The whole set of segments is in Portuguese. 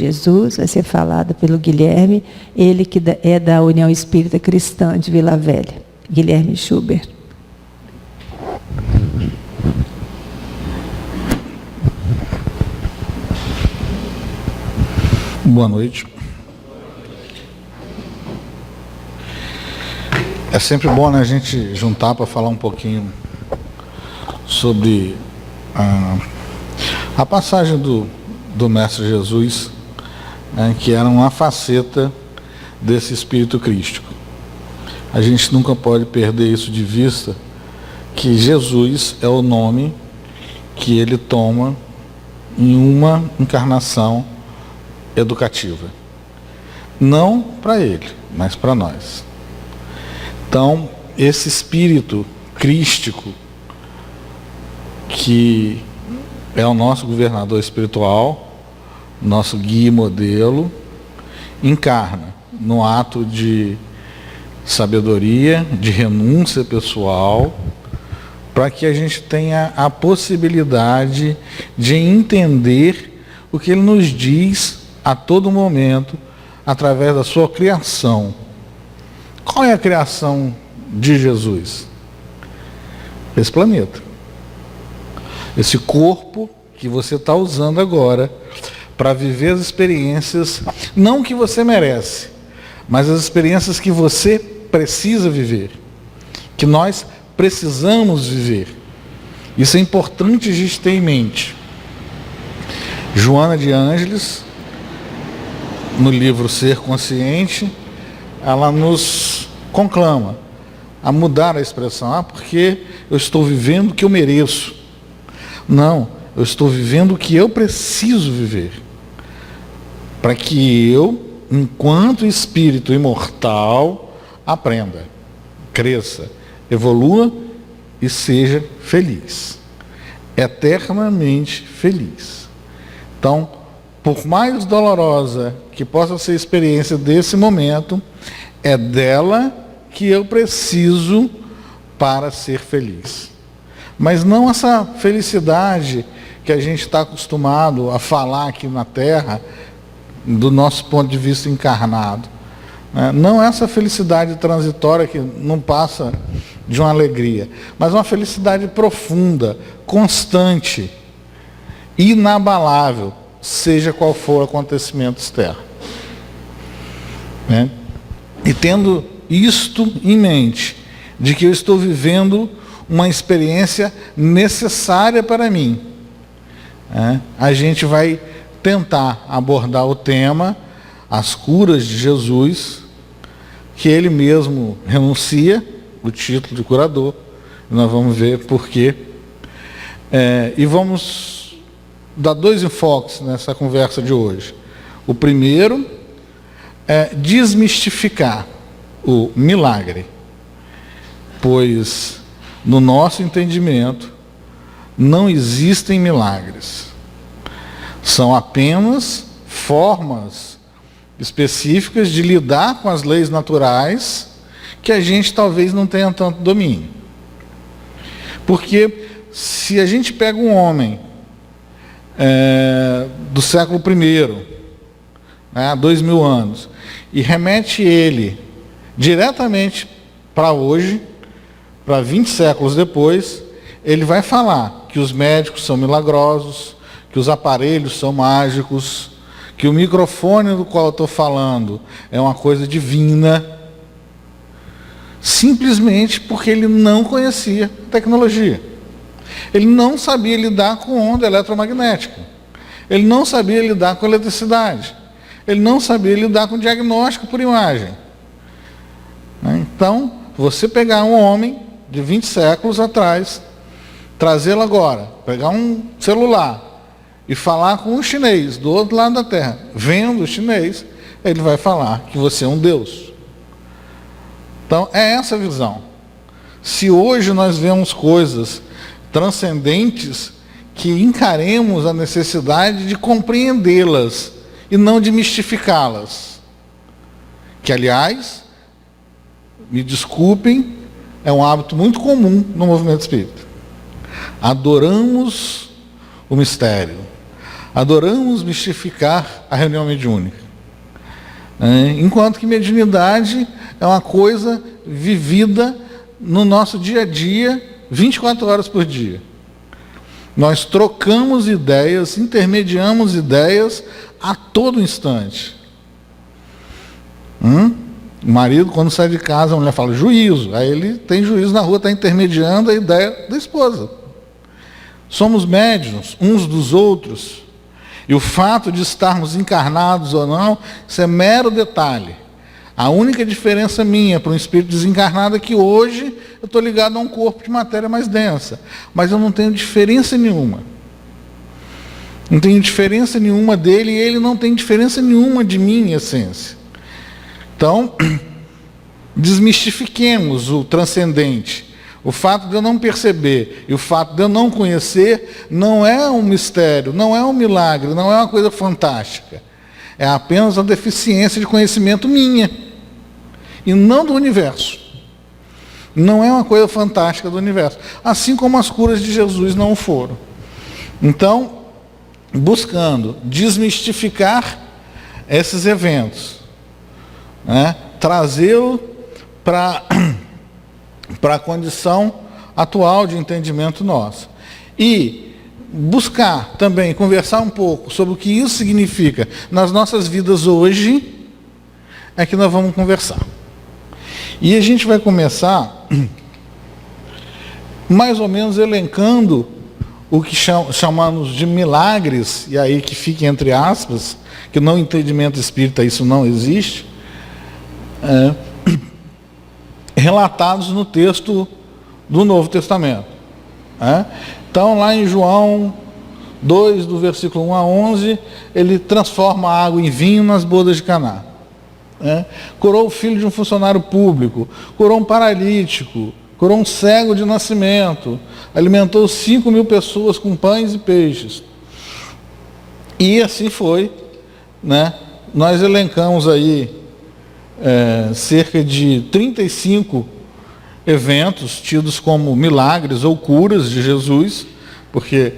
Jesus, vai ser falada pelo Guilherme, ele que é da União Espírita Cristã de Vila Velha, Guilherme Schubert. Boa noite. É sempre bom, né, a gente juntar para falar um pouquinho sobre a passagem do Mestre Jesus, né, que era uma faceta desse espírito crístico. A gente nunca pode perder isso de vista, que Jesus é o nome que ele toma em uma encarnação educativa. Não para ele, mas para nós. Então, esse espírito crístico, que é o nosso governador espiritual, nosso guia e modelo, encarna no ato de sabedoria, de renúncia pessoal, para que a gente tenha a possibilidade de entender o que ele nos diz a todo momento, através da sua criação. Qual é a criação de Jesus? Esse planeta. Esse corpo que você está usando agora para viver as experiências, não que você merece, mas as experiências que você precisa viver, que nós precisamos viver. Isso é importante a gente ter em mente. Joana de Ângeles, no livro Ser Consciente, ela nos conclama a mudar a expressão, porque eu estou vivendo o que eu mereço. Não, eu estou vivendo o que eu preciso viver, para que eu, enquanto espírito imortal, aprenda, cresça, evolua e seja feliz, eternamente feliz. Então, por mais dolorosa que possa ser a experiência desse momento, é dela que eu preciso para ser feliz. Mas não essa felicidade que a gente está acostumado a falar aqui na Terra, do nosso ponto de vista encarnado. Não essa felicidade transitória que não passa de uma alegria, mas uma felicidade profunda, constante, inabalável, seja qual for o acontecimento externo. E tendo isto em mente, de que eu estou vivendo uma experiência necessária para mim, a gente vai tentar abordar o tema, as curas de Jesus, que ele mesmo renuncia o título de curador. Nós vamos ver por quê. E vamos dar dois enfoques nessa conversa de hoje. O primeiro é desmistificar o milagre, pois no nosso entendimento não existem milagres. São apenas formas específicas de lidar com as leis naturais que a gente talvez não tenha tanto domínio. Porque se a gente pega um homem do século I, há 2000 anos, e remete ele diretamente para hoje, para 20 séculos depois, ele vai falar que os médicos são milagrosos, que os aparelhos são mágicos, que o microfone do qual eu estou falando é uma coisa divina, simplesmente porque ele não conhecia tecnologia. Ele não sabia lidar com onda eletromagnética. Ele não sabia lidar com eletricidade. Ele não sabia lidar com diagnóstico por imagem. Então, você pegar um homem de 20 séculos atrás, trazê-lo agora, pegar um celular e falar com um chinês do outro lado da Terra, vendo o chinês, ele vai falar que você é um Deus. Então, é essa a visão. Se hoje nós vemos coisas transcendentes, que encaremos a necessidade de compreendê-las e não de mistificá-las. Que, aliás, me desculpem, é um hábito muito comum no movimento espírita. Adoramos o mistério, Adoramos mistificar a reunião mediúnica. Enquanto que mediunidade é uma coisa vivida no nosso dia a dia, 24 horas por dia. Nós trocamos ideias, intermediamos ideias a todo instante. O marido, quando sai de casa, a mulher fala juízo. Aí ele tem juízo na rua, está intermediando a ideia da esposa. Somos médiuns uns dos outros. E o fato de estarmos encarnados ou não, isso é mero detalhe. A única diferença minha para um espírito desencarnado é que hoje eu estou ligado a um corpo de matéria mais densa. Mas eu não tenho diferença nenhuma. Não tenho diferença nenhuma dele e ele não tem diferença nenhuma de mim, em essência. Então, desmistifiquemos o transcendente. O fato de eu não perceber e o fato de eu não conhecer não é um mistério, não é um milagre, não é uma coisa fantástica. É apenas uma deficiência de conhecimento minha e não do universo. Não é uma coisa fantástica do universo. Assim como as curas de Jesus não foram. Então, buscando desmistificar esses eventos, né? Trazê-lo para a condição atual de entendimento nosso. E buscar também, conversar um pouco sobre o que isso significa nas nossas vidas hoje, é que nós vamos conversar. E a gente vai começar mais ou menos elencando o que chamamos de milagres, e aí que fique entre aspas, que no entendimento espírita isso não existe, relatados no texto do Novo Testamento. Então, lá em João 2, do versículo 1 a 11, ele transforma a água em vinho nas bodas de Caná. Curou o filho de um funcionário público, curou um paralítico, curou um cego de nascimento, alimentou 5.000 pessoas com pães e peixes. E assim foi, né? Nós elencamos aí cerca de 35 eventos tidos como milagres ou curas de Jesus, porque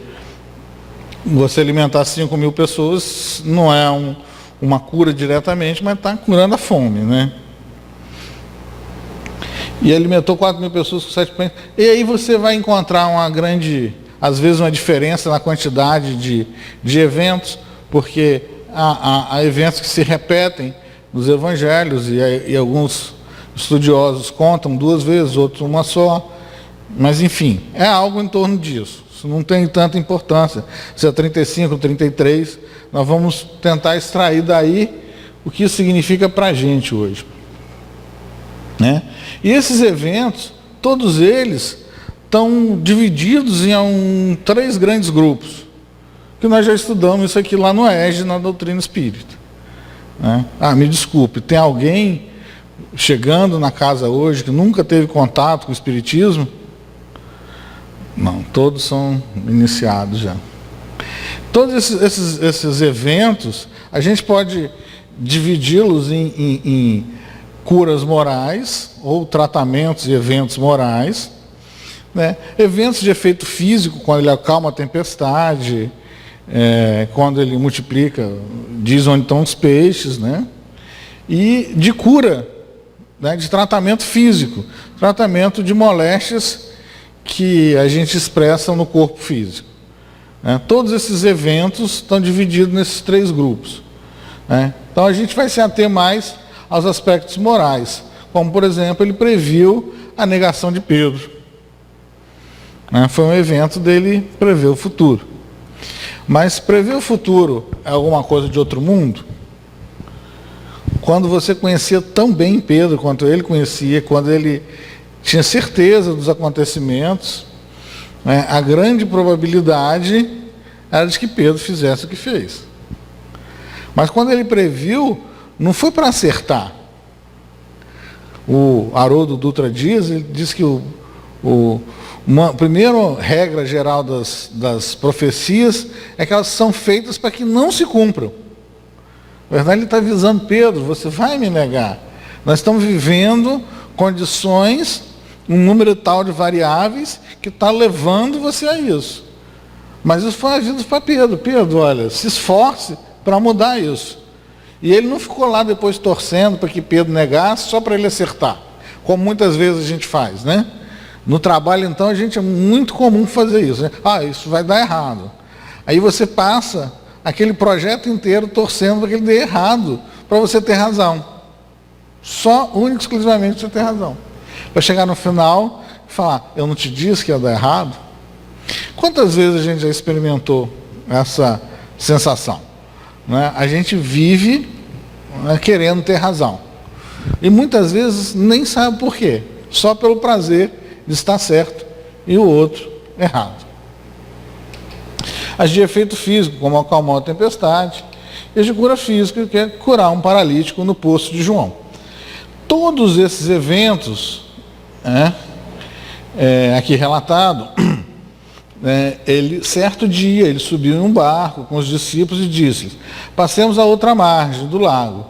você alimentar 5.000 pessoas não é uma cura diretamente, mas está curando a fome, né? E alimentou 4.000 pessoas com 7 pães. E aí você vai encontrar às vezes uma diferença na quantidade de eventos, porque há eventos que se repetem nos evangelhos, e alguns estudiosos contam 2 vezes, outros uma só, mas enfim, é algo em torno disso. Isso não tem tanta importância. Se é 35, 33, nós vamos tentar extrair daí o que isso significa para a gente hoje. Né? E esses eventos, todos eles estão divididos em 3 grandes grupos, que nós já estudamos isso aqui lá no ESG, na doutrina espírita. Me desculpe, tem alguém chegando na casa hoje que nunca teve contato com o espiritismo? Não, todos são iniciados já. Todos esses eventos, a gente pode dividi-los em curas morais, ou tratamentos e eventos morais, né? Eventos de efeito físico, quando ele acalma a tempestade, quando ele multiplica, diz onde estão os peixes, né? E de cura, né? De tratamento físico, tratamento de moléstias que a gente expressa no corpo físico. Todos esses eventos estão divididos nesses 3 grupos. Então a gente vai se ater mais aos aspectos morais, como por exemplo, ele previu a negação de Pedro. Foi um evento dele prever o futuro. Mas prever o futuro é alguma coisa de outro mundo? Quando você conhecia tão bem Pedro quanto ele conhecia, quando ele tinha certeza dos acontecimentos, a grande probabilidade era de que Pedro fizesse o que fez. Mas quando ele previu, não foi para acertar. O Haroldo Dutra Dias, ele diz que a primeira regra geral das profecias é que elas são feitas para que não se cumpram. Na verdade, ele está avisando Pedro, você vai me negar. Nós estamos vivendo condições, um número tal de variáveis que está levando você a isso. Mas isso foi aviso para Pedro. Pedro, olha, se esforce para mudar isso. E ele não ficou lá depois torcendo para que Pedro negasse, só para ele acertar, como muitas vezes a gente faz, né? No trabalho, então, é muito comum fazer isso, né? Isso vai dar errado. Aí você passa aquele projeto inteiro torcendo para que ele dê errado, para você ter razão. Só, único, exclusivamente, você ter razão. Para chegar no final e falar, eu não te disse que ia dar errado? Quantas vezes a gente já experimentou essa sensação? Né? A gente vive, né, querendo ter razão. E muitas vezes nem sabe por quê. Só pelo prazer de estar certo e o outro errado. As de efeito físico, como acalmar a tempestade, e as de cura física, que é curar um paralítico no poço de João. Todos esses eventos, aqui relatado, certo dia ele subiu em um barco com os discípulos e disse-lhes, passemos a outra margem do lago.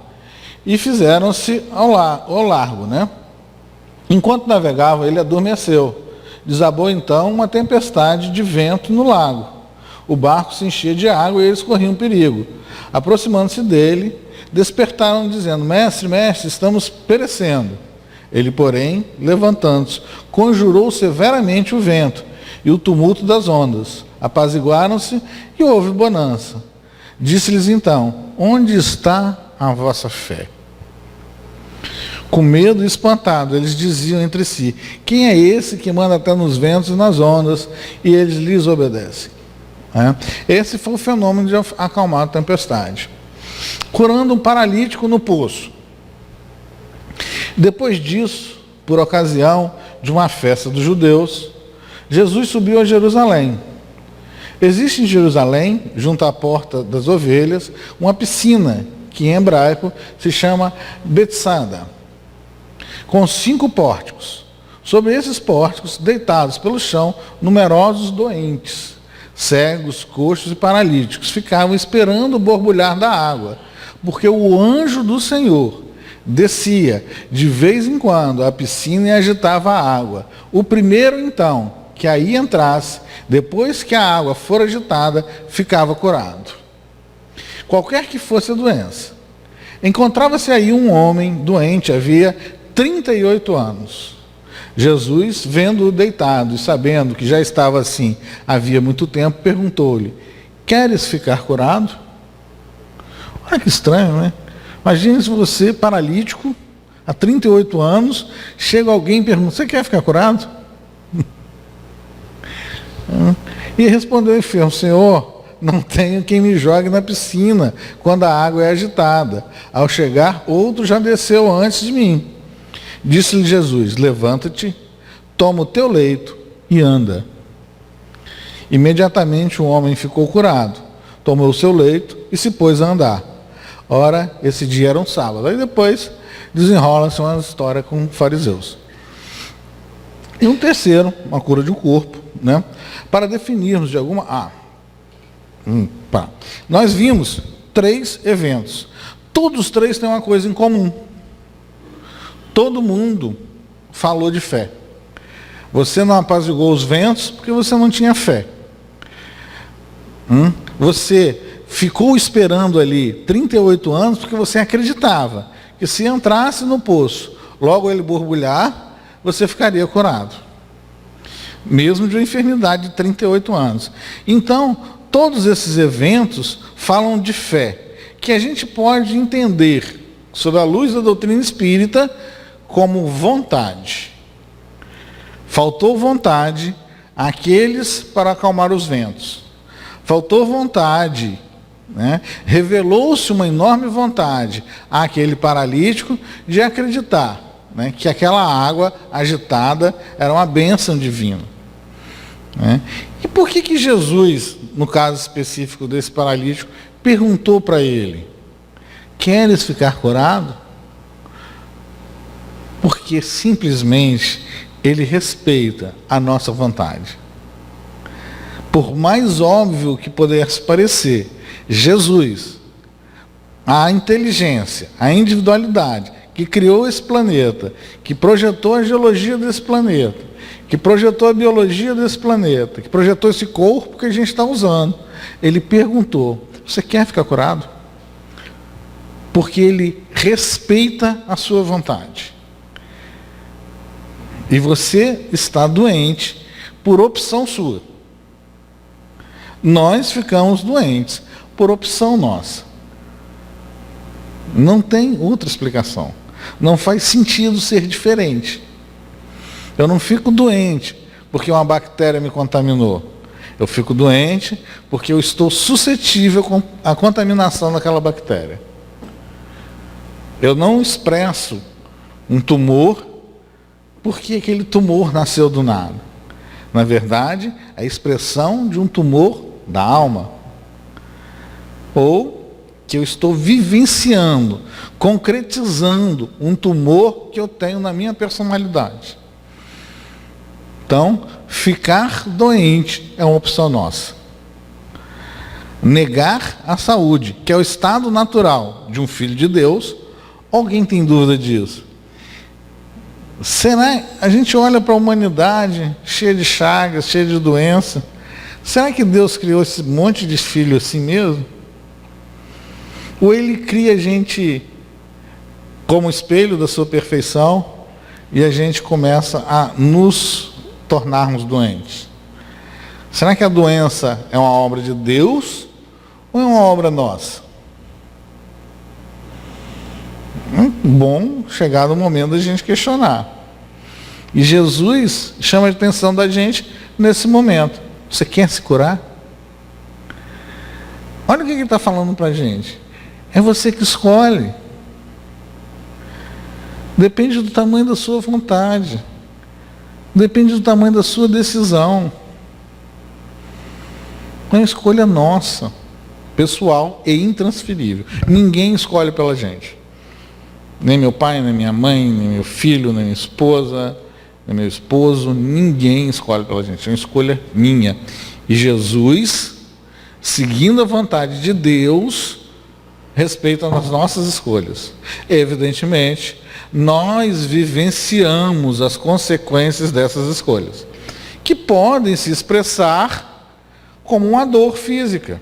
E fizeram-se ao largo, né? Enquanto navegava, ele adormeceu. Desabou então uma tempestade de vento no lago. O barco se enchia de água e eles corriam perigo. Aproximando-se dele, despertaram dizendo, mestre, mestre, estamos perecendo. Ele, porém, levantando-se, conjurou severamente o vento e o tumulto das ondas. Apaziguaram-se e houve bonança. Disse-lhes então, onde está a vossa fé? Com medo e espantado, eles diziam entre si, quem é esse que manda até nos ventos e nas ondas, e eles lhes obedecem? Esse foi o fenômeno de acalmar a tempestade. Curando um paralítico no poço. Depois disso, por ocasião de uma festa dos judeus, Jesus subiu a Jerusalém. Existe em Jerusalém, junto à porta das ovelhas, uma piscina, que em hebraico se chama Betsada, com 5 pórticos. Sobre esses pórticos, deitados pelo chão, numerosos doentes, cegos, coxos e paralíticos, ficavam esperando o borbulhar da água, porque o anjo do Senhor descia de vez em quando à piscina e agitava a água. O primeiro, então, que aí entrasse, depois que a água for agitada, ficava curado. Qualquer que fosse a doença. Encontrava-se aí um homem doente, havia 38 anos. Jesus, vendo-o deitado e sabendo que já estava assim havia muito tempo, perguntou-lhe, queres ficar curado? Olha que estranho, né? Imagine se você, paralítico, há 38 anos, chega alguém e pergunta, você quer ficar curado? E respondeu o enfermo, Senhor, não tenho quem me jogue na piscina quando a água é agitada. Ao chegar, outro já desceu antes de mim. Disse-lhe Jesus, levanta-te, toma o teu leito e anda. Imediatamente o homem ficou curado, tomou o seu leito e se pôs a andar. Ora, esse dia era um sábado. Aí depois desenrola-se uma história com fariseus. E um terceiro, uma cura de um corpo, né? Para definirmos de alguma... Nós vimos 3 eventos. Todos os 3 têm uma coisa em comum. Todo mundo falou de fé. Você não apaziguou os ventos porque você não tinha fé. Você ficou esperando ali 38 anos porque você acreditava que se entrasse no poço, logo ele borbulhar, você ficaria curado. Mesmo de uma enfermidade de 38 anos. Então, todos esses eventos falam de fé, que a gente pode entender, sob a luz da doutrina espírita, como vontade. Faltou vontade àqueles para acalmar os ventos. Faltou vontade, né? Revelou-se uma enorme vontade àquele paralítico de acreditar, né, que aquela água agitada era uma bênção divina. Né? E por que Jesus, no caso específico desse paralítico, perguntou para ele, queres ficar curado? Porque simplesmente ele respeita a nossa vontade. Por mais óbvio que pudesse parecer, Jesus, a inteligência, a individualidade, que criou esse planeta, que projetou a geologia desse planeta, que projetou a biologia desse planeta, que projetou esse corpo que a gente está usando, ele perguntou: você quer ficar curado? Porque ele respeita a sua vontade. E você está doente por opção sua. Nós ficamos doentes por opção nossa. Não tem outra explicação. Não faz sentido ser diferente. Eu não fico doente porque uma bactéria me contaminou. Eu fico doente porque eu estou suscetível à contaminação daquela bactéria. Eu não expresso um tumor porque aquele tumor nasceu do nada. Na verdade, é a expressão de um tumor da alma. Ou que eu estou vivenciando, concretizando um tumor que eu tenho na minha personalidade. Então, ficar doente é uma opção nossa. Negar a saúde, que é o estado natural de um filho de Deus, alguém tem dúvida disso? Será que a gente olha para a humanidade cheia de chagas, cheia de doença? Será que Deus criou esse monte de filho assim mesmo? Ou Ele cria a gente como espelho da sua perfeição e a gente começa a nos tornarmos doentes? Será que a doença é uma obra de Deus ou é uma obra nossa? Bom, chegado o momento da gente questionar. E Jesus chama a atenção da gente nesse momento. Você quer se curar? Olha o que ele está falando para a gente. É você que escolhe. Depende do tamanho da sua vontade. Depende do tamanho da sua decisão. É uma escolha nossa, pessoal e intransferível. Ninguém escolhe pela gente. Nem meu pai, nem minha mãe, nem meu filho, nem minha esposa, nem meu esposo. Ninguém escolhe pela gente. É uma escolha minha. E Jesus, seguindo a vontade de Deus, respeita as nossas escolhas. Evidentemente, nós vivenciamos as consequências dessas escolhas, que podem se expressar como uma dor física,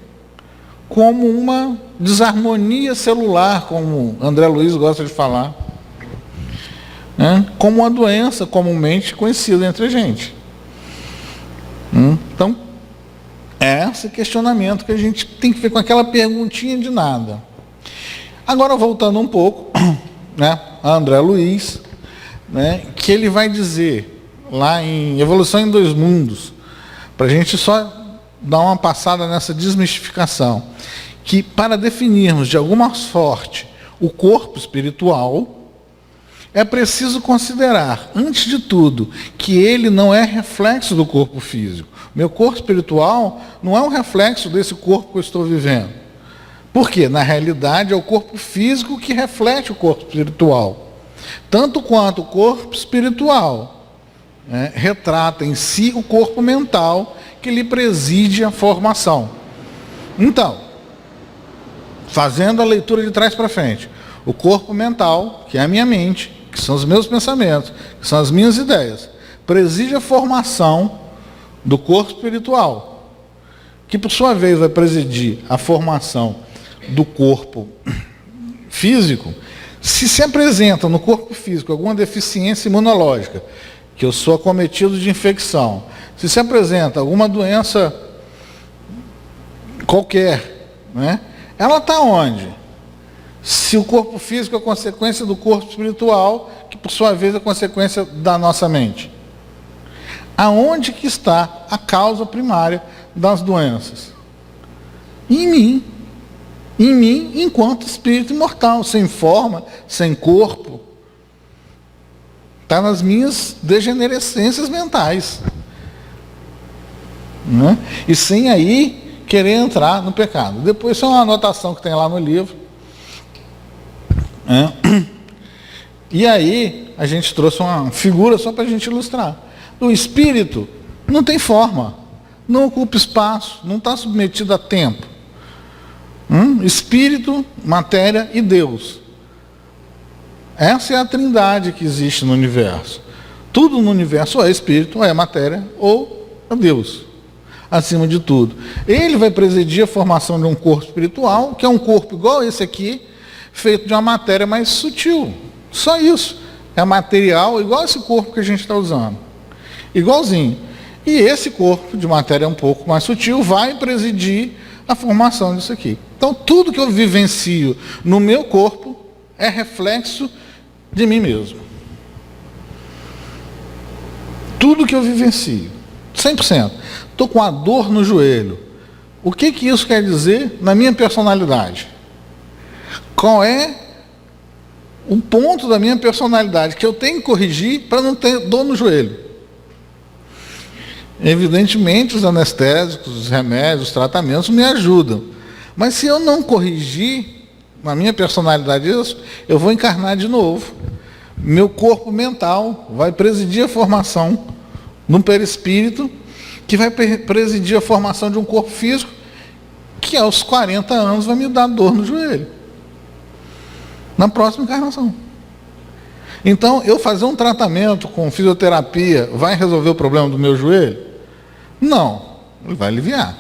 como uma desarmonia celular, como André Luiz gosta de falar, né? Como uma doença comumente conhecida entre a gente. Então, é esse questionamento que a gente tem que ver com aquela perguntinha de nada. Agora, voltando um pouco, né, a André Luiz, né, que ele vai dizer lá em Evolução em Dois Mundos, para a gente só dar uma passada nessa desmistificação, que para definirmos de alguma sorte o corpo espiritual, é preciso considerar, antes de tudo, que ele não é reflexo do corpo físico. Meu corpo espiritual não é um reflexo desse corpo que eu estou vivendo. Por quê? Na realidade, é o corpo físico que reflete o corpo espiritual. Tanto quanto o corpo espiritual, né, retrata em si o corpo mental que lhe preside a formação. Então, fazendo a leitura de trás para frente, o corpo mental, que é a minha mente, que são os meus pensamentos, que são as minhas ideias, preside a formação do corpo espiritual, que por sua vez vai presidir a formação do corpo físico. Se apresenta no corpo físico alguma deficiência imunológica, que eu sou acometido de infecção, se apresenta alguma doença qualquer, né? Ela está onde? Se o corpo físico é consequência do corpo espiritual, que por sua vez é consequência da nossa mente. Aonde que está a causa primária das doenças? Em mim. Em mim, enquanto espírito imortal, sem forma, sem corpo. Está nas minhas degenerescências mentais. Né? E sem aí querer entrar no pecado. Depois, isso é uma anotação que tem lá no livro. E aí, a gente trouxe uma figura só para a gente ilustrar. O espírito não tem forma, não ocupa espaço, não está submetido a tempo. Espírito, matéria e Deus. Essa é a trindade que existe no universo. Tudo no universo ou é espírito, ou é matéria, ou é Deus, acima de tudo. Ele vai presidir a formação de um corpo espiritual, que é um corpo igual esse aqui, feito de uma matéria mais sutil. Só isso. É material igual esse corpo que a gente está usando. Igualzinho. E esse corpo de matéria um pouco mais sutil vai presidir a formação disso aqui. Então, tudo que eu vivencio no meu corpo é reflexo de mim mesmo. Tudo que eu vivencio, 100%. Estou com a dor no joelho. O que isso quer dizer na minha personalidade? Qual é o ponto da minha personalidade que eu tenho que corrigir para não ter dor no joelho? Evidentemente, os anestésicos, os remédios, os tratamentos me ajudam. Mas se eu não corrigir na minha personalidade isso, eu vou encarnar de novo. Meu corpo mental vai presidir a formação de um perispírito, que vai presidir a formação de um corpo físico, que aos 40 anos vai me dar dor no joelho. Na próxima encarnação. Então, eu fazer um tratamento com fisioterapia vai resolver o problema do meu joelho? Não, ele vai aliviar.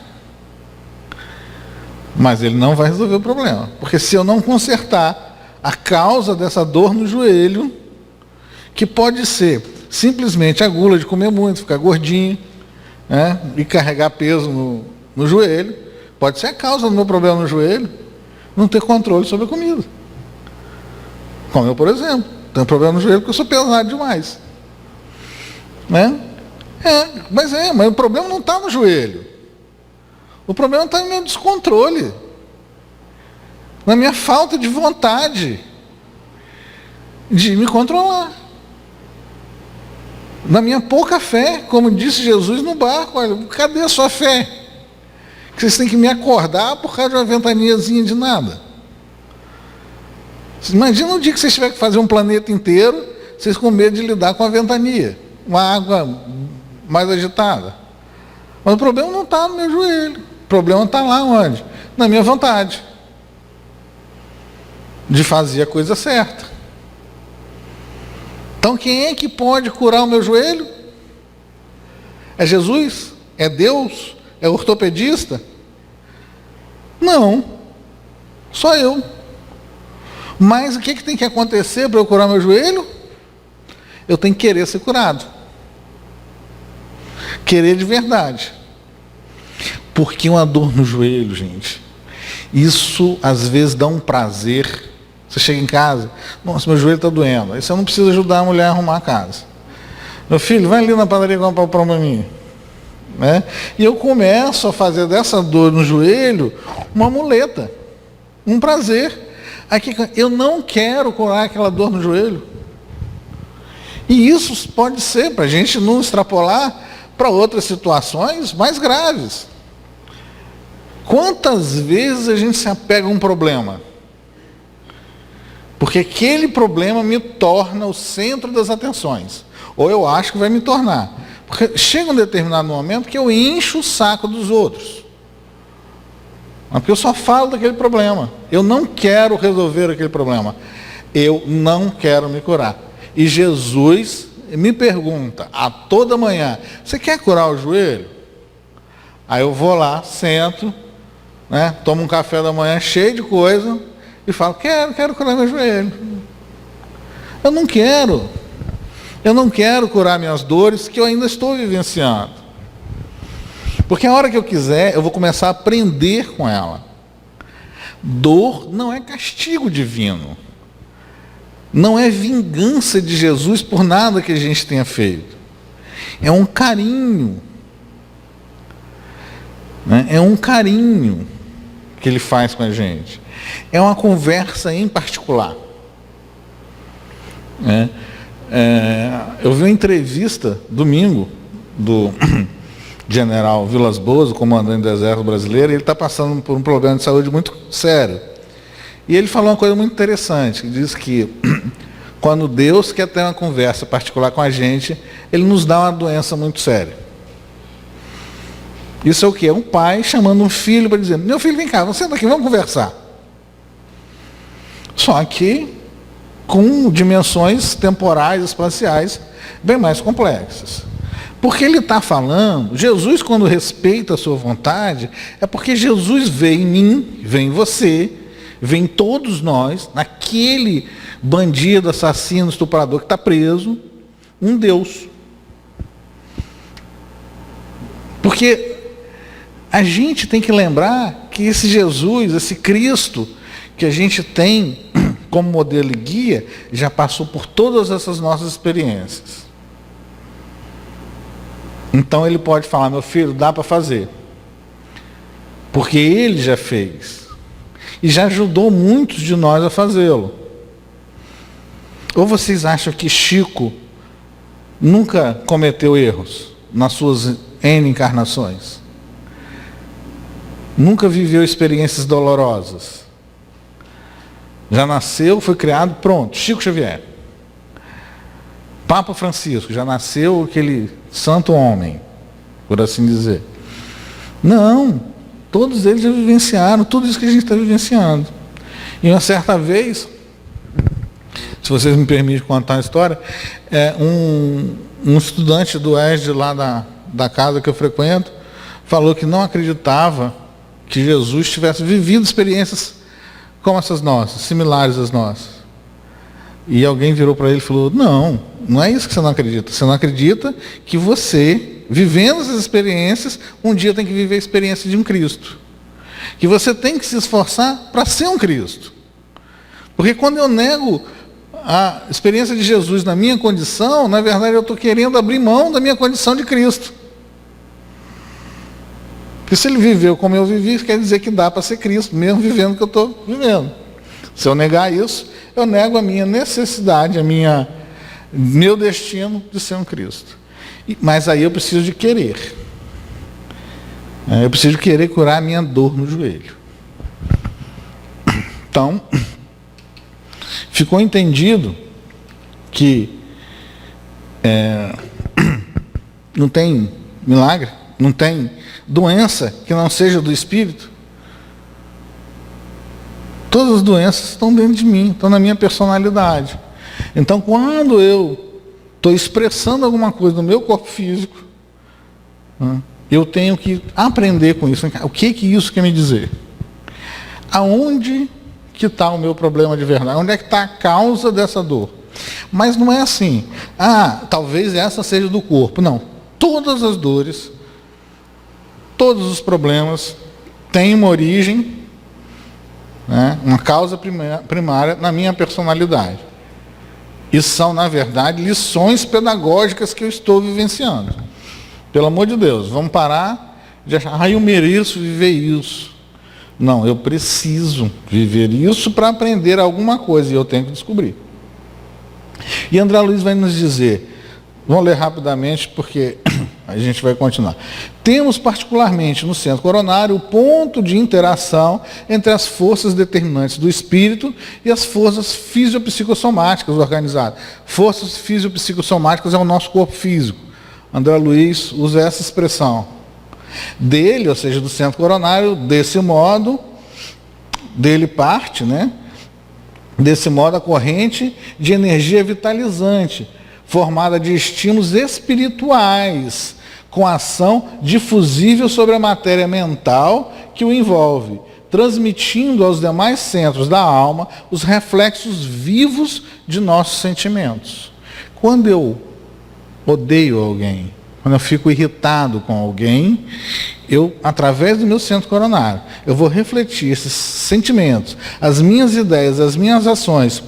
Mas ele não vai resolver o problema. Porque se eu não consertar a causa dessa dor no joelho, que pode ser simplesmente a gula de comer muito, ficar gordinho, né, e carregar peso no joelho, pode ser a causa do meu problema no joelho, não ter controle sobre a comida. Como eu, por exemplo, tenho problema no joelho porque eu sou pesado demais. Né? Mas o problema não está no joelho. O problema está no meu descontrole, na minha falta de vontade de me controlar, na minha pouca fé, como disse Jesus no barco. Olha, cadê a sua fé? Que vocês têm que me acordar por causa de uma ventaniazinha de nada. Imagina um dia que vocês tiverem que fazer um planeta inteiro, vocês com medo de lidar com a ventania, uma água mais agitada. Mas o problema não está no meu joelho. O problema está lá onde? Na minha vontade de fazer a coisa certa. Então, quem é que pode curar o meu joelho? É Jesus? É Deus? É o ortopedista? Não. Só eu. Mas o que tem que acontecer para eu curar meu joelho? Eu tenho que querer ser curado. Querer de verdade. Porque uma dor no joelho, gente, isso às vezes dá um prazer. Você chega em casa, nossa, meu joelho está doendo. Aí você não precisa ajudar a mulher a arrumar a casa. Meu filho, vai ali na padaria comprar o pão para mim. Né? E eu começo a fazer dessa dor no joelho uma muleta, um prazer. Aqui, eu não quero curar aquela dor no joelho. E isso pode ser, para a gente não extrapolar para outras situações mais graves. Quantas vezes a gente se apega a um problema? Porque aquele problema me torna o centro das atenções. Ou eu acho que vai me tornar. Porque chega um determinado momento que eu encho o saco dos outros. Porque eu só falo daquele problema. Eu não quero resolver aquele problema. Eu não quero me curar. E Jesus me pergunta a toda manhã, você quer curar o joelho? Aí eu vou lá, sento, né, tomo um café da manhã cheio de coisa e falo, quero curar meu joelho. Eu não quero curar minhas dores que eu ainda estou vivenciando. Porque a hora que eu quiser, eu vou começar a aprender com ela. Dor não é castigo divino. Não é vingança de Jesus por nada que a gente tenha feito. É um carinho. Né? É um carinho que ele faz com a gente. É uma conversa em particular. Eu vi uma entrevista domingo do general Vilas Boas, o comandante do Exército Brasileiro, e ele está passando por um problema de saúde muito sério. E ele falou uma coisa muito interessante, que diz que quando Deus quer ter uma conversa particular com a gente, Ele nos dá uma doença muito séria. Isso é o quê? É um pai chamando um filho para dizer, meu filho, vem cá, senta aqui, vamos conversar. Só que com dimensões temporais, espaciais, bem mais complexas. Porque ele está falando, Jesus, quando respeita a sua vontade, é porque Jesus vê em mim, vê em você, vê em todos nós, naquele bandido, assassino, estuprador que está preso, um Deus. Porque a gente tem que lembrar que esse Jesus, esse Cristo, que a gente tem como modelo e guia, já passou por todas essas nossas experiências. Então ele pode falar, meu filho, dá para fazer. Porque ele já fez. E já ajudou muitos de nós a fazê-lo. Ou vocês acham que Chico nunca cometeu erros nas suas N encarnações? Nunca viveu experiências dolorosas? Já nasceu, foi criado, pronto, Chico Xavier. Papa Francisco, já nasceu aquele santo homem, por assim dizer. Não, todos eles já vivenciaram tudo isso que a gente está vivenciando. E uma certa vez, se vocês me permitem contar a história, um estudante do ESD lá da casa que eu frequento, falou que não acreditava que Jesus tivesse vivido experiências como essas nossas, similares às nossas. E alguém virou para ele e falou, não é isso que você não acredita. Você não acredita que você, vivendo essas experiências, um dia tem que viver a experiência de um Cristo. Que você tem que se esforçar para ser um Cristo. Porque quando eu nego a experiência de Jesus na minha condição, na verdade eu estou querendo abrir mão da minha condição de Cristo. Porque se ele viveu como eu vivi, quer dizer que dá para ser Cristo, mesmo vivendo o que eu estou vivendo. Se eu negar isso, eu nego a minha necessidade, meu destino de ser um Cristo. Mas aí eu preciso de querer. Eu preciso querer curar a minha dor no joelho. Então, ficou entendido que não tem milagre, não tem doença que não seja do Espírito. Todas as doenças estão dentro de mim, estão na minha personalidade. Então, quando eu estou expressando alguma coisa no meu corpo físico, eu tenho que aprender com isso. O que isso quer me dizer? Aonde que está o meu problema de verdade? Onde é que está a causa dessa dor? Mas não é assim, talvez essa seja do corpo. Não, todas as dores, todos os problemas têm uma origem, uma causa primária na minha personalidade. E são, na verdade, lições pedagógicas que eu estou vivenciando. Pelo amor de Deus, vamos parar de achar, eu mereço viver isso. Não, eu preciso viver isso para aprender alguma coisa e eu tenho que descobrir. E André Luiz vai nos dizer, vamos ler rapidamente porque a gente vai continuar. Temos particularmente no centro coronário o ponto de interação entre as forças determinantes do espírito e as forças fisiopsicossomáticas organizadas. Forças fisiopsicossomáticas é o nosso corpo físico. André Luiz usa essa expressão. Dele, ou seja, do centro coronário, desse modo, dele parte, desse modo a corrente de energia vitalizante, formada de estímulos espirituais, com ação difusível sobre a matéria mental que o envolve, transmitindo aos demais centros da alma os reflexos vivos de nossos sentimentos. Quando eu odeio alguém, quando eu fico irritado com alguém, eu, através do meu centro coronário, eu vou refletir esses sentimentos, as minhas ideias, as minhas ações,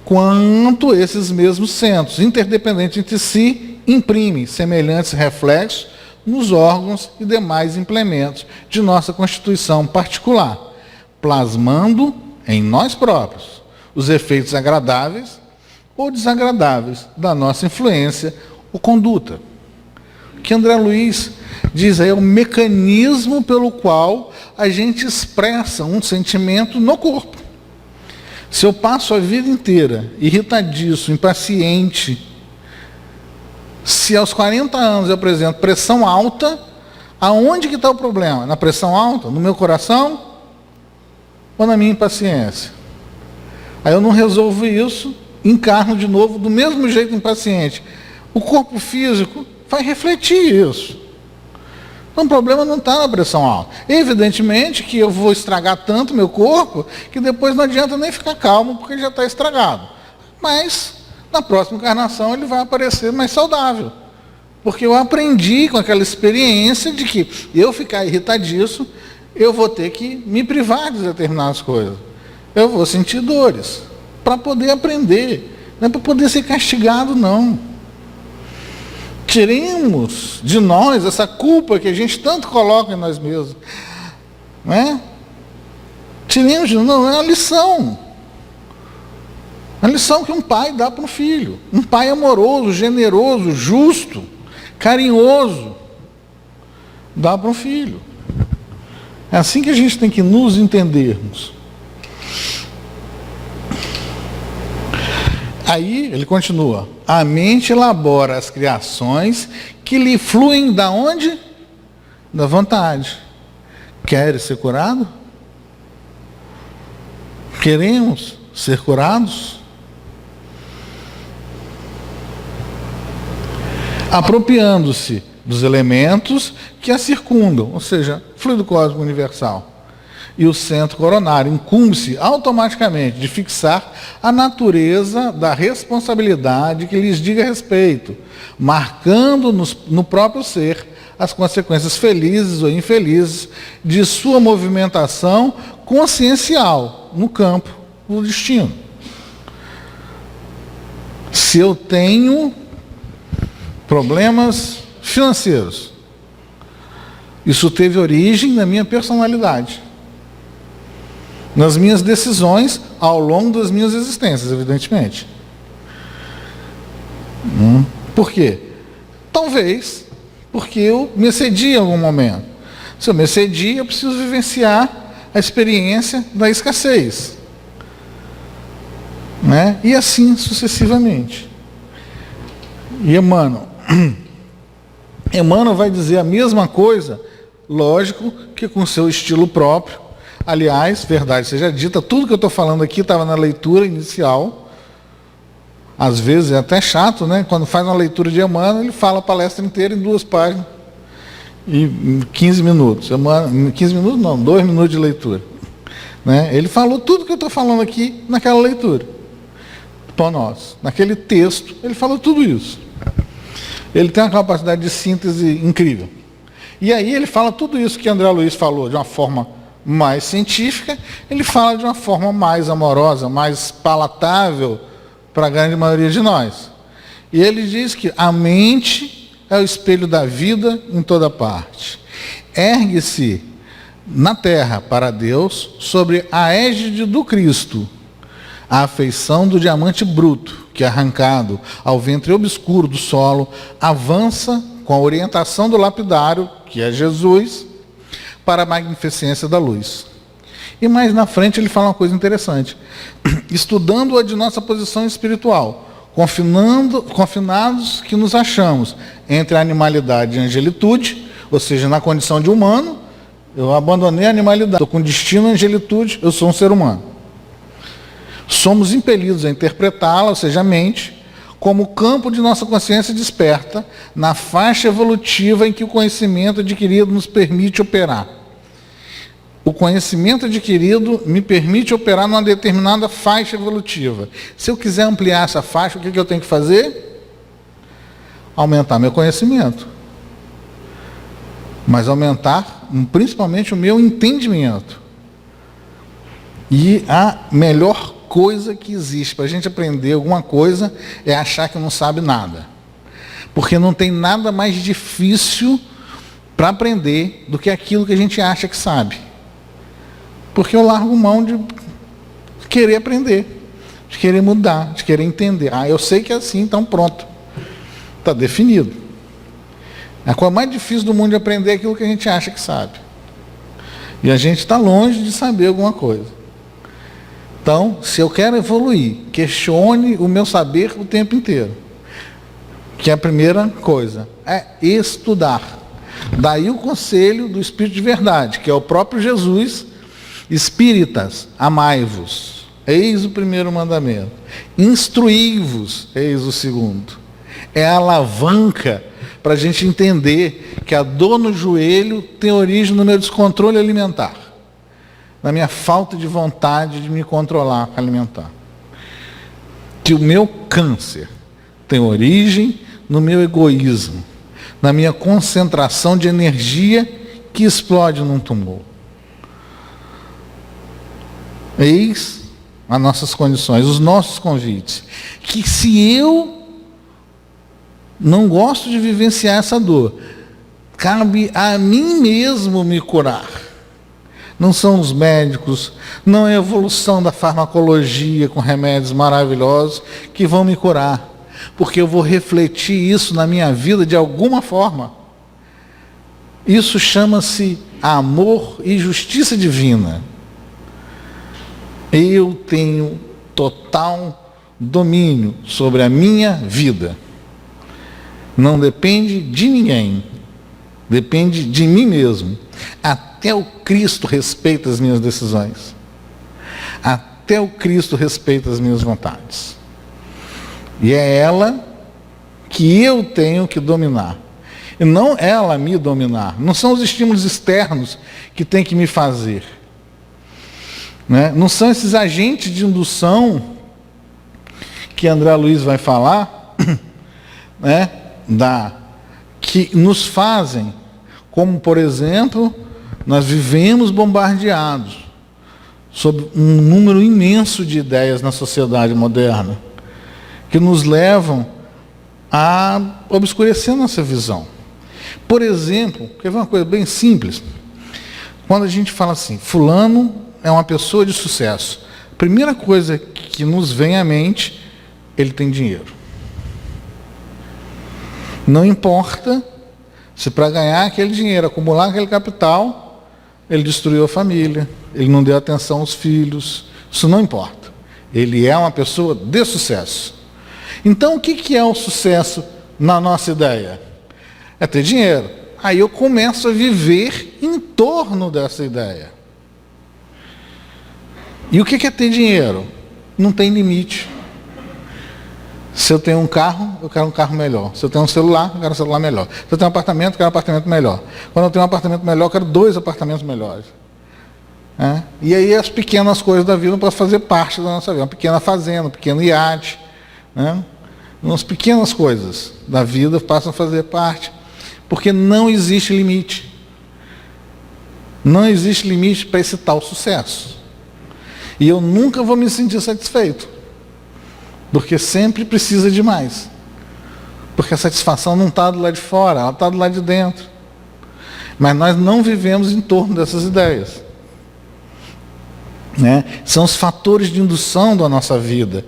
quanto esses mesmos centros, interdependentes entre si, imprimem semelhantes reflexos nos órgãos e demais implementos de nossa constituição particular, plasmando em nós próprios os efeitos agradáveis ou desagradáveis da nossa influência ou conduta. O que André Luiz diz aí é o mecanismo pelo qual a gente expressa um sentimento no corpo. Se eu passo a vida inteira irritadiço, impaciente, se aos 40 anos eu apresento pressão alta, aonde que está o problema? Na pressão alta? No meu coração? Ou na minha impaciência? Aí eu não resolvo isso, encarno de novo do mesmo jeito impaciente. O corpo físico vai refletir isso. Então o problema não está na pressão alta. Evidentemente que eu vou estragar tanto meu corpo que depois não adianta nem ficar calmo porque já está estragado. Mas na próxima encarnação ele vai aparecer mais saudável. Porque eu aprendi com aquela experiência de que eu ficar irritadiço, eu vou ter que me privar de determinadas coisas. Eu vou sentir dores para poder aprender. Não é para poder ser castigado, não. Tiremos de nós essa culpa que a gente tanto coloca em nós mesmos. Não é? Tiremos de nós, não, é uma lição. A lição que um pai dá para um filho. Um pai amoroso, generoso, justo, carinhoso, dá para um filho. É assim que a gente tem que nos entendermos. Aí ele continua: a mente elabora as criações que lhe fluem da onde? Da vontade. Queres ser curado? Queremos ser curados? Apropriando-se dos elementos que a circundam, ou seja, fluido cósmico universal. E o centro coronário incumbe-se automaticamente de fixar a natureza da responsabilidade que lhes diga respeito, marcando no próprio ser as consequências felizes ou infelizes de sua movimentação consciencial no campo do destino. Se eu tenho problemas financeiros, isso teve origem na minha personalidade, nas minhas decisões ao longo das minhas existências, evidentemente. Por quê? Talvez porque eu me excedi em algum momento. Se eu me excedi, eu preciso vivenciar a experiência da escassez, né? E assim sucessivamente. E Emmanuel vai dizer a mesma coisa, lógico que com seu estilo próprio. Aliás, verdade seja dita, tudo que eu estou falando aqui estava na leitura inicial. Às vezes é até chato, né? Quando faz uma leitura de Emmanuel, ele fala a palestra inteira em 2 páginas e 15 minutos. 15 minutos não, 2 minutos de leitura, né? Ele falou tudo que eu estou falando aqui naquela leitura para nós. Naquele texto, ele falou tudo isso. Ele tem uma capacidade de síntese incrível. E aí ele fala tudo isso que André Luiz falou de uma forma mais científica, ele fala de uma forma mais amorosa, mais palatável para a grande maioria de nós. E ele diz que a mente é o espelho da vida em toda parte. Ergue-se na terra para Deus sobre a égide do Cristo, a afeição do diamante bruto, que arrancado ao ventre obscuro do solo, avança com a orientação do lapidário, que é Jesus, para a magnificência da luz. E mais na frente ele fala uma coisa interessante. Estudando-a de nossa posição espiritual, confinados que nos achamos entre a animalidade e a angelitude, ou seja, na condição de humano, eu abandonei a animalidade, estou com destino à angelitude, eu sou um ser humano. Somos impelidos a interpretá-la, ou seja, a mente, como o campo de nossa consciência desperta, na faixa evolutiva em que o conhecimento adquirido nos permite operar. O conhecimento adquirido me permite operar numa determinada faixa evolutiva. Se eu quiser ampliar essa faixa, o que eu tenho que fazer? Aumentar meu conhecimento. Mas aumentar, principalmente, o meu entendimento. E a melhor coisa que existe para a gente aprender alguma coisa é achar que não sabe nada. Porque não tem nada mais difícil para aprender do que aquilo que a gente acha que sabe. Porque eu largo mão de querer aprender, de querer mudar, de querer entender. Ah, eu sei que é assim, então pronto. Está definido. A coisa mais difícil do mundo de aprender é aquilo que a gente acha que sabe. E a gente está longe de saber alguma coisa. Então, se eu quero evoluir, questione o meu saber o tempo inteiro. Que é a primeira coisa, é estudar. Daí o conselho do Espírito de Verdade, que é o próprio Jesus: espíritas, amai-vos. eis o primeiro mandamento. Instruí-vos, eis o segundo. É a alavanca para a gente entender que a dor no joelho tem origem no meu descontrole alimentar, na minha falta de vontade de me controlar alimentar. Que o meu câncer tem origem no meu egoísmo, na minha concentração de energia que explode num tumor. Eis as nossas condições, os nossos convites. Que se eu não gosto de vivenciar essa dor, cabe a mim mesmo me curar. Não são os médicos, não é a evolução da farmacologia com remédios maravilhosos que vão me curar, porque eu vou refletir isso na minha vida de alguma forma. Isso chama-se amor e justiça divina. Eu tenho total domínio sobre a minha vida. Não depende de ninguém, depende de mim mesmo. Até o Cristo respeita as minhas decisões. Até o Cristo respeita as minhas vontades. E é ela que eu tenho que dominar. E não ela me dominar. Não são os estímulos externos que tem que me fazer. Né? Não são esses agentes de indução que André Luiz vai falar, né? Que nos fazem, como por exemplo, nós vivemos bombardeados sob um número imenso de ideias na sociedade moderna, que nos levam a obscurecer nossa visão. Por exemplo, quer ver uma coisa bem simples? Quando a gente fala assim, fulano é uma pessoa de sucesso, a primeira coisa que nos vem à mente, ele tem dinheiro. Não importa se para ganhar aquele dinheiro, acumular aquele capital, ele destruiu a família, ele não deu atenção aos filhos, isso não importa. Ele é uma pessoa de sucesso. Então, o que é o sucesso na nossa ideia? É ter dinheiro. Aí eu começo a viver em torno dessa ideia. E o que é ter dinheiro? Não tem limite. Se eu tenho um carro, eu quero um carro melhor. Se eu tenho um celular, eu quero um celular melhor. Se eu tenho um apartamento, eu quero um apartamento melhor. Quando eu tenho um apartamento melhor, eu quero 2 apartamentos melhores. E aí as pequenas coisas da vida podem fazer parte da nossa vida. Uma pequena fazenda, um pequeno iate. Umas pequenas coisas da vida passam a fazer parte. Porque não existe limite. Não existe limite para esse tal sucesso. E eu nunca vou me sentir satisfeito. Porque sempre precisa de mais. Porque a satisfação não está do lado de fora, ela está do lado de dentro. Mas nós não vivemos em torno dessas ideias. São os fatores de indução da nossa vida.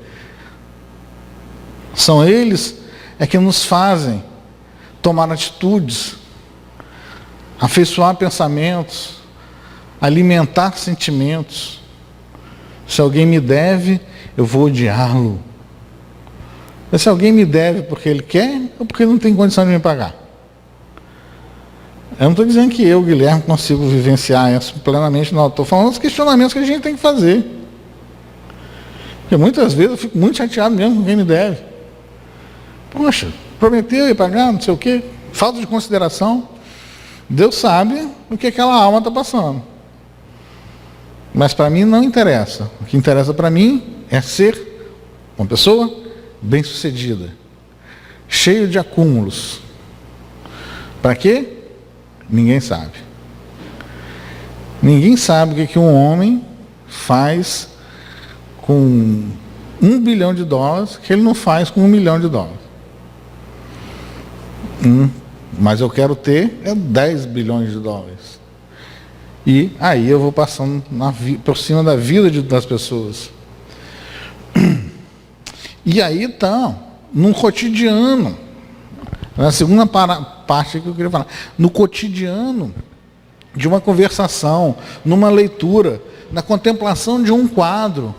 São eles que nos fazem tomar atitudes, afeiçoar pensamentos, alimentar sentimentos. Se alguém me deve, eu vou odiá-lo. Mas se alguém me deve porque ele quer ou porque ele não tem condição de me pagar? Eu não estou dizendo que eu, Guilherme, consigo vivenciar isso plenamente, não. Estou falando dos questionamentos que a gente tem que fazer. Porque muitas vezes eu fico muito chateado mesmo com quem me deve. Poxa, prometeu ia pagar, não sei o quê. Falta de consideração. Deus sabe o que aquela alma está passando. Mas para mim não interessa. O que interessa para mim é ser uma pessoa bem-sucedida, cheio de acúmulos. Para quê? Ninguém sabe. Ninguém sabe o que um homem faz com $1 bilhão que ele não faz com $1 milhão. Mas eu quero ter 10 bilhões de dólares. E aí eu vou passando por cima da vida das pessoas. E aí então, no cotidiano, na segunda parte que eu queria falar, no cotidiano de uma conversação, numa leitura, na contemplação de um quadro,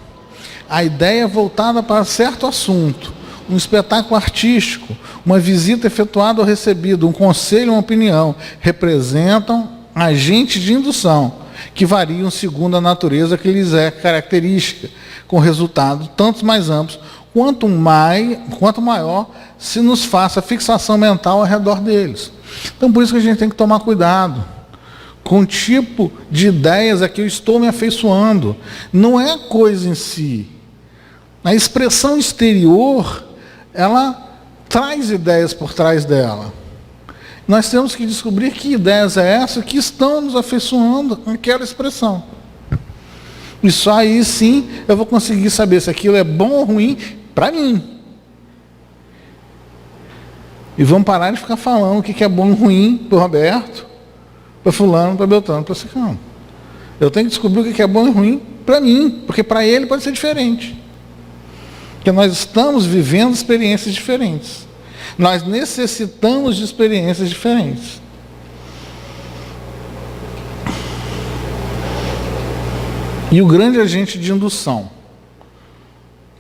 a ideia voltada para certo assunto, um espetáculo artístico, uma visita efetuada ou recebida, um conselho, uma opinião, representam agentes de indução que variam segundo a natureza que lhes é característica, com resultado tanto mais amplos, quanto maior se nos faça fixação mental ao redor deles. Então, por isso que a gente tem que tomar cuidado com o tipo de ideias a que eu estou me afeiçoando. Não é a coisa em si. A expressão exterior, ela traz ideias por trás dela. Nós temos que descobrir que ideias é essa que estão nos afeiçoando àquela expressão. E só aí sim eu vou conseguir saber se aquilo é bom ou ruim para mim. E vamos parar de ficar falando o que é bom ou ruim para o Roberto, para fulano, para Beltrano, para Ciclano. Eu tenho que descobrir o que é bom e ruim para mim, porque para ele pode ser diferente. Porque nós estamos vivendo experiências diferentes. Nós necessitamos de experiências diferentes. E o grande agente de indução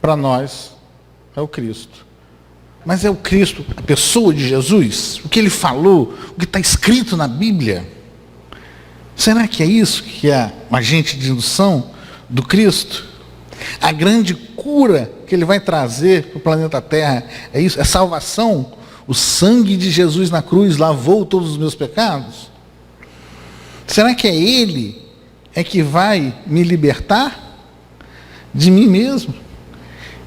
para nós é o Cristo. Mas é o Cristo, a pessoa de Jesus, o que ele falou, o que está escrito na Bíblia. Será que é isso que é o agente de indução do Cristo? A grande cura que ele vai trazer para o planeta Terra é isso? É salvação? O sangue de Jesus na cruz lavou todos os meus pecados? Será que é ele que vai me libertar de mim mesmo?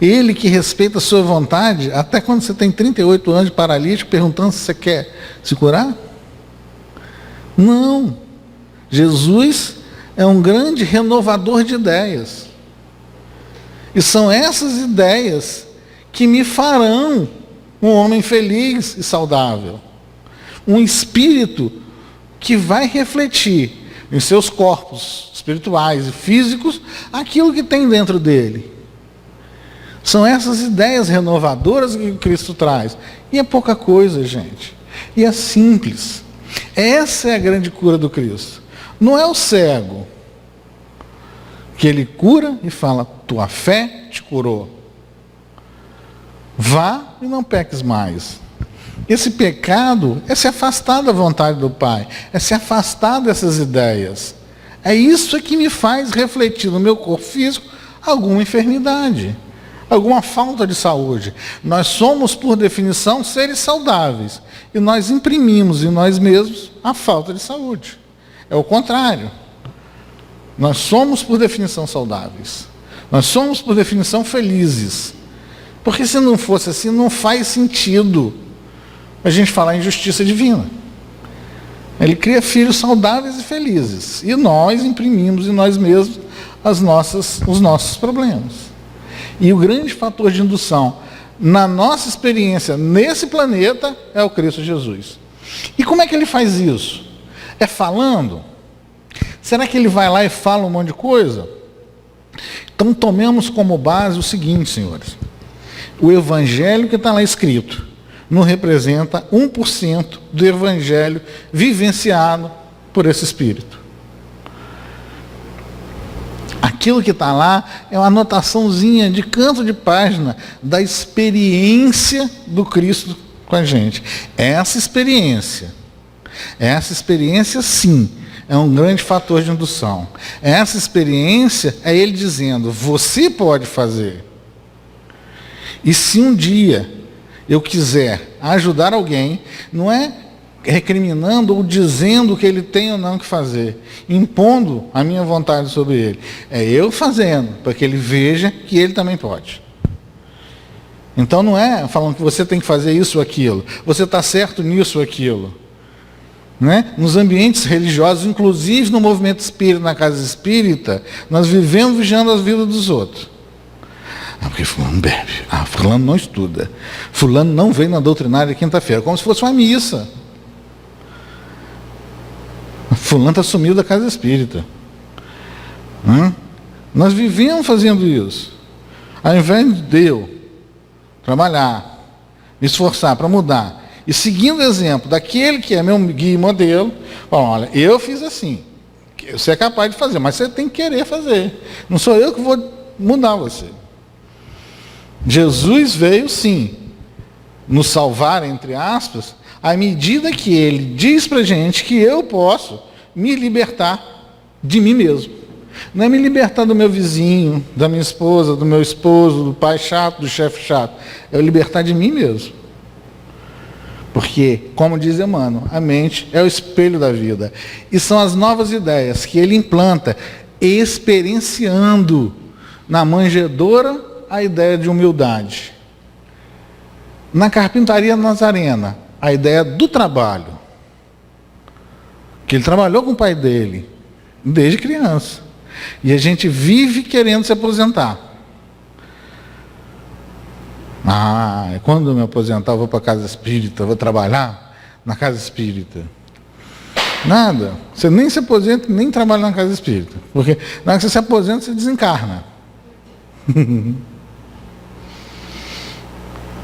Ele que respeita a sua vontade, até quando você tem 38 anos de paralítico, perguntando se você quer se curar? Não. Jesus é um grande renovador de ideias. E são essas ideias que me farão um homem feliz e saudável. Um espírito que vai refletir em seus corpos espirituais e físicos aquilo que tem dentro dele. São essas ideias renovadoras que Cristo traz. E é pouca coisa, gente. E é simples. Essa é a grande cura do Cristo. Não é o cego que ele cura e fala, tua fé te curou. Vá e não peques mais. Esse pecado é se afastar da vontade do Pai. É se afastar dessas ideias. É isso que me faz refletir no meu corpo físico alguma enfermidade. Alguma falta de saúde. Nós somos, por definição, seres saudáveis. E nós imprimimos em nós mesmos a falta de saúde. É o contrário. Nós somos, por definição, saudáveis. Nós somos, por definição, felizes. Porque se não fosse assim, não faz sentido a gente falar em justiça divina. Ele cria filhos saudáveis e felizes. E nós imprimimos em nós mesmos os nossos problemas. E o grande fator de indução na nossa experiência nesse planeta é o Cristo Jesus. E como é que ele faz isso? É falando? Será que ele vai lá e fala um monte de coisa? Então tomemos como base o seguinte, senhores. O evangelho que está lá escrito não representa 1% do evangelho vivenciado por esse Espírito. Aquilo que está lá é uma anotaçãozinha de canto de página da experiência do Cristo com a gente. Essa experiência sim, é um grande fator de indução. Essa experiência é ele dizendo, você pode fazer. E se um dia eu quiser ajudar alguém, não é recriminando ou dizendo o que ele tem ou não que fazer, impondo a minha vontade sobre ele. É eu fazendo, para que ele veja que ele também pode. Então não é falando que você tem que fazer isso ou aquilo, você está certo nisso ou aquilo. Né? Nos ambientes religiosos, inclusive no movimento espírita, na casa espírita, nós vivemos vigiando as vidas dos outros. Porque fulano bebe, fulano não estuda, fulano não vem na doutrinária quinta-feira, como se fosse uma missa. Fulano está sumido da casa espírita. Nós vivemos fazendo isso. Ao invés de eu trabalhar, me esforçar para mudar, e seguindo o exemplo daquele que é meu guia e modelo, olha, eu fiz assim, você é capaz de fazer, mas você tem que querer fazer. Não sou eu que vou mudar você. Jesus veio sim, nos salvar, entre aspas, à medida que ele diz para a gente que eu posso me libertar de mim mesmo. Não é me libertar do meu vizinho, da minha esposa, do meu esposo, do pai chato, do chefe chato. É eu libertar de mim mesmo. Porque, como diz Emmanuel, a mente é o espelho da vida. E são as novas ideias que ele implanta, experienciando na manjedoura a ideia de humildade. Na carpintaria nazarena, a ideia do trabalho. Que ele trabalhou com o pai dele, desde criança. E a gente vive querendo se aposentar. Quando eu me aposentar, eu vou para a casa espírita, vou trabalhar na casa espírita. Nada. Você nem se aposenta, nem trabalha na casa espírita. Porque na hora que você se aposenta, você desencarna.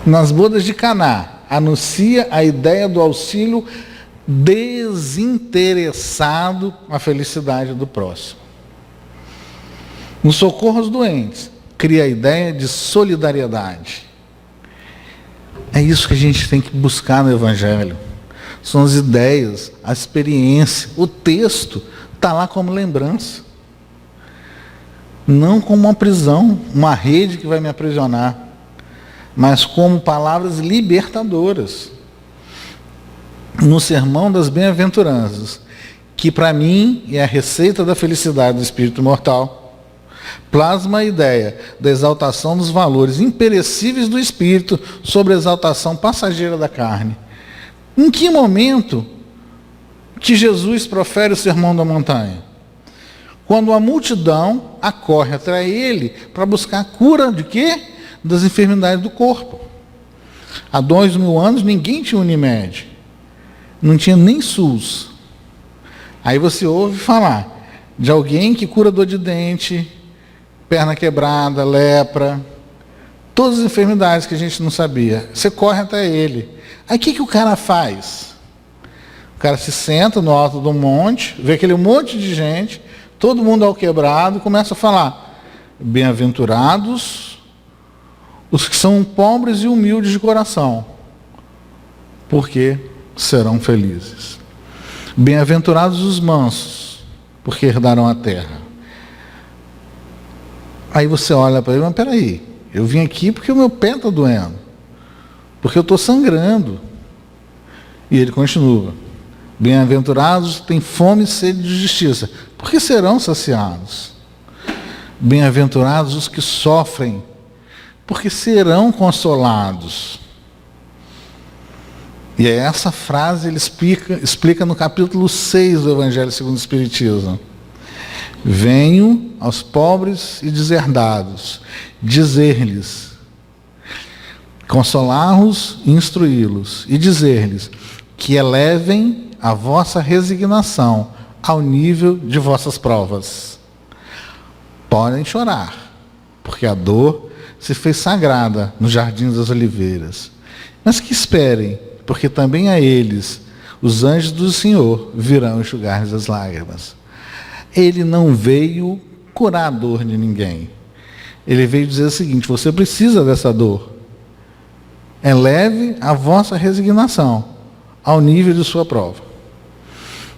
Nas bodas de Caná, anuncia a ideia do auxílio desinteressado à felicidade do próximo. No socorro aos doentes, cria a ideia de solidariedade. É isso que a gente tem que buscar no Evangelho. São as ideias, a experiência, o texto está lá como lembrança. Não como uma prisão, uma rede que vai me aprisionar, mas como palavras libertadoras. No Sermão das Bem-aventuranças, que para mim é a receita da felicidade do espírito imortal, plasma a ideia da exaltação dos valores imperecíveis do espírito sobre a exaltação passageira da carne. Em que momento que Jesus profere o Sermão da Montanha? Quando a multidão acorre atrás ele para buscar a cura de quê? Das enfermidades do corpo. Há 2000 anos ninguém tinha Unimed. Não tinha nem SUS. Aí você ouve falar de alguém que cura dor de dente, perna quebrada, lepra, todas as enfermidades que a gente não sabia. Você corre até ele. Aí o que o cara faz? O cara se senta no alto do monte, vê aquele monte de gente, todo mundo ao quebrado, e começa a falar: bem-aventurados os que são pobres e humildes de coração, porque serão felizes. Bem-aventurados os mansos, porque herdarão a terra. Aí você olha para ele, mas peraí, eu vim aqui porque o meu pé está doendo, porque eu estou sangrando. E ele continua: bem-aventurados têm fome e sede de justiça, porque serão saciados. Bem-aventurados os que sofrem, porque serão consolados. E é essa frase ele explica no capítulo 6 do Evangelho segundo o Espiritismo. Venho aos pobres e deserdados, dizer-lhes, consolar-os e instruí-los, e dizer-lhes que elevem a vossa resignação ao nível de vossas provas. Podem chorar, porque a dor se fez sagrada no jardim das oliveiras. Mas que esperem, porque também a eles, os anjos do Senhor, virão enxugar-lhes as lágrimas. Ele não veio curar a dor de ninguém. Ele veio dizer o seguinte: você precisa dessa dor. Eleve a vossa resignação ao nível de sua prova.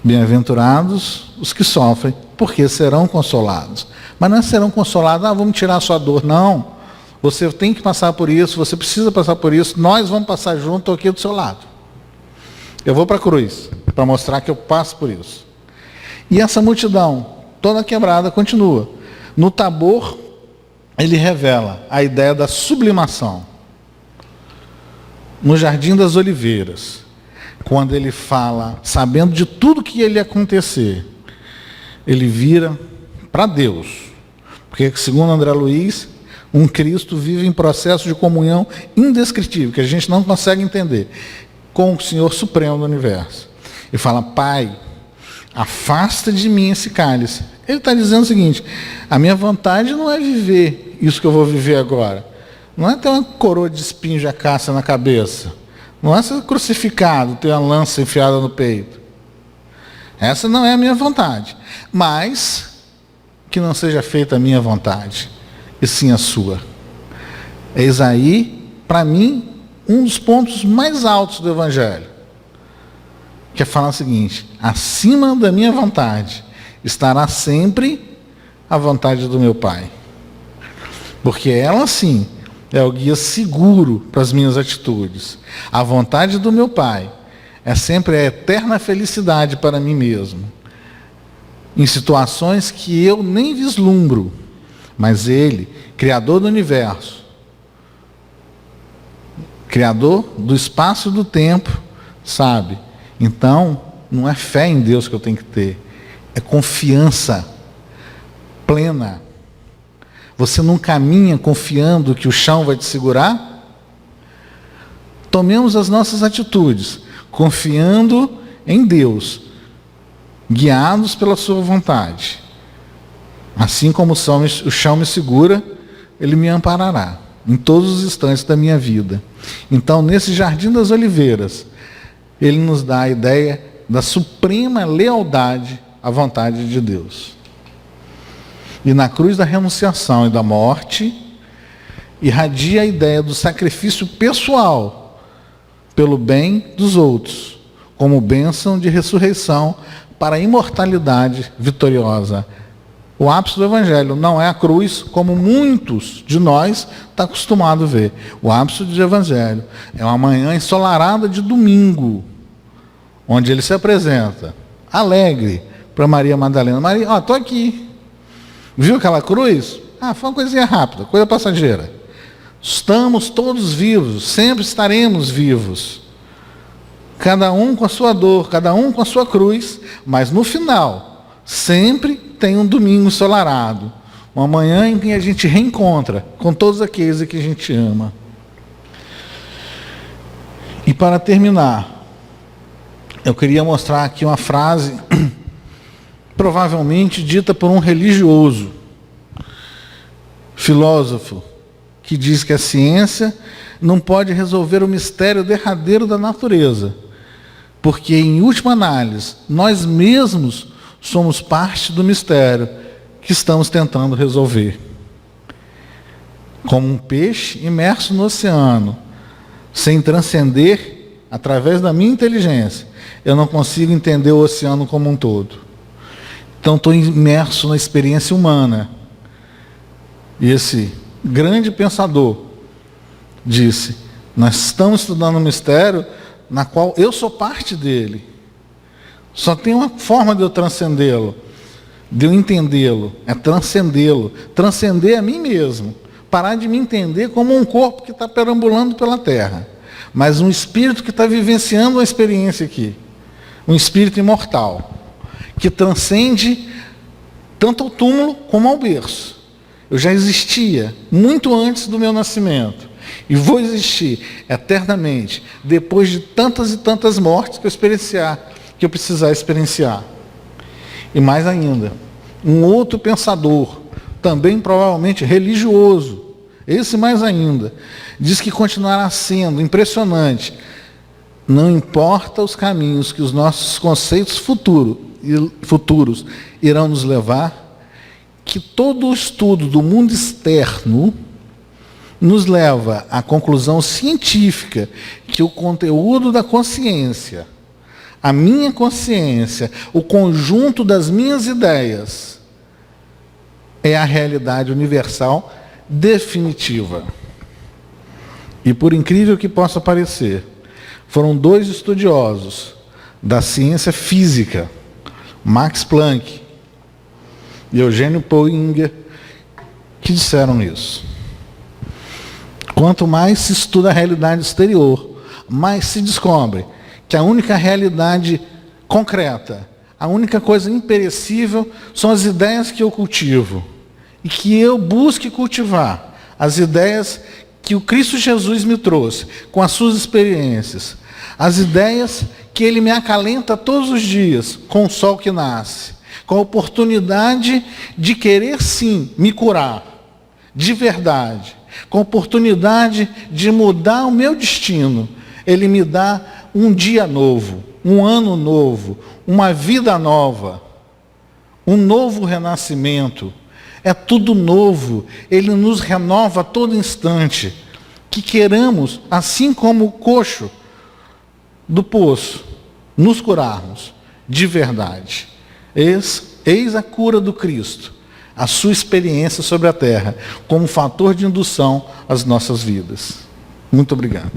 Bem-aventurados os que sofrem, porque serão consolados. Mas não serão consolados, vamos tirar a sua dor. Não. Você tem que passar por isso, você precisa passar por isso, nós vamos passar junto, estou aqui do seu lado. Eu vou para a cruz, para mostrar que eu passo por isso. E essa multidão, toda quebrada, continua. No Tabor, ele revela a ideia da sublimação. No Jardim das Oliveiras, quando ele fala, sabendo de tudo que ia acontecer, ele vira para Deus. Porque, segundo André Luiz, um Cristo vive em processo de comunhão indescritível, que a gente não consegue entender, com o Senhor Supremo do Universo. E fala: Pai, afasta de mim esse cálice. Ele está dizendo o seguinte: a minha vontade não é viver isso que eu vou viver agora. Não é ter uma coroa de espinho de acácia na cabeça. Não é ser crucificado, ter uma lança enfiada no peito. Essa não é a minha vontade. Mas que não seja feita a minha vontade, e sim a sua. Eis aí, para mim, um dos pontos mais altos do Evangelho, que é falar o seguinte: acima da minha vontade estará sempre à vontade do meu Pai. Porque ela sim é o guia seguro para as minhas atitudes. A vontade do meu Pai é sempre a eterna felicidade para mim mesmo. Em situações que eu nem vislumbro. Mas Ele, Criador do universo, Criador do espaço e do tempo, sabe? Então, não é fé em Deus que eu tenho que ter. É confiança plena. Você não caminha confiando que o chão vai te segurar? Tomemos as nossas atitudes, confiando em Deus, guiados pela sua vontade. Assim como o chão me segura, Ele me amparará em todos os instantes da minha vida. Então, nesse Jardim das Oliveiras, Ele nos dá a ideia da suprema lealdade à vontade de Deus. E na cruz da renunciação e da morte, irradia a ideia do sacrifício pessoal pelo bem dos outros, como bênção de ressurreição para a imortalidade vitoriosa. O ápice do Evangelho não é a cruz, como muitos de nós estão acostumados a ver. O ápice do Evangelho é uma manhã ensolarada de domingo, onde ele se apresenta, alegre, para Maria Madalena. Maria, estou aqui. Viu aquela cruz? Foi uma coisinha rápida, coisa passageira. Estamos todos vivos, sempre estaremos vivos. Cada um com a sua dor, cada um com a sua cruz, mas no final, sempre tem um domingo ensolarado. Uma manhã em que a gente reencontra com todos aqueles que a gente ama. E para terminar, eu queria mostrar aqui uma frase provavelmente dita por um religioso, filósofo, que diz que a ciência não pode resolver o mistério derradeiro da natureza, porque, em última análise, nós mesmos somos parte do mistério que estamos tentando resolver. Como um peixe imerso no oceano, sem transcender, através da minha inteligência, eu não consigo entender o oceano como um todo. Então, estou imerso na experiência humana. E esse grande pensador disse, nós estamos estudando um mistério na qual eu sou parte dele. Só tem uma forma de eu transcendê-lo, de eu entendê-lo, é transcendê-lo, transcender a mim mesmo, parar de me entender como um corpo que está perambulando pela terra, mas um espírito que está vivenciando uma experiência aqui, um espírito imortal, que transcende tanto ao túmulo como ao berço. Eu já existia muito antes do meu nascimento e vou existir eternamente depois de tantas e tantas mortes que eu precisar experienciar. E mais ainda, um outro pensador, também provavelmente religioso, esse mais ainda, diz que continuará sendo impressionante. Não importa os caminhos que os nossos conceitos futuros irão nos levar, que todo o estudo do mundo externo nos leva à conclusão científica que o conteúdo da consciência, a minha consciência, o conjunto das minhas ideias, é a realidade universal definitiva. E por incrível que possa parecer, foram dois estudiosos da ciência física, Max Planck e Eugênio Poinger, que disseram isso. Quanto mais se estuda a realidade exterior, mais se descobre que a única realidade concreta, a única coisa imperecível são as ideias que eu cultivo e que eu busque cultivar, as ideias que o Cristo Jesus me trouxe com as suas experiências, as ideias que Ele me acalenta todos os dias com o sol que nasce, com a oportunidade de querer sim me curar, de verdade, com a oportunidade de mudar o meu destino. Ele me dá um dia novo, um ano novo, uma vida nova, um novo renascimento. É tudo novo, Ele nos renova a todo instante. Que queiramos, assim como o coxo do poço, nos curarmos de verdade. Esse Eis a cura do Cristo, a sua experiência sobre a terra, como fator de indução às nossas vidas. Muito obrigado.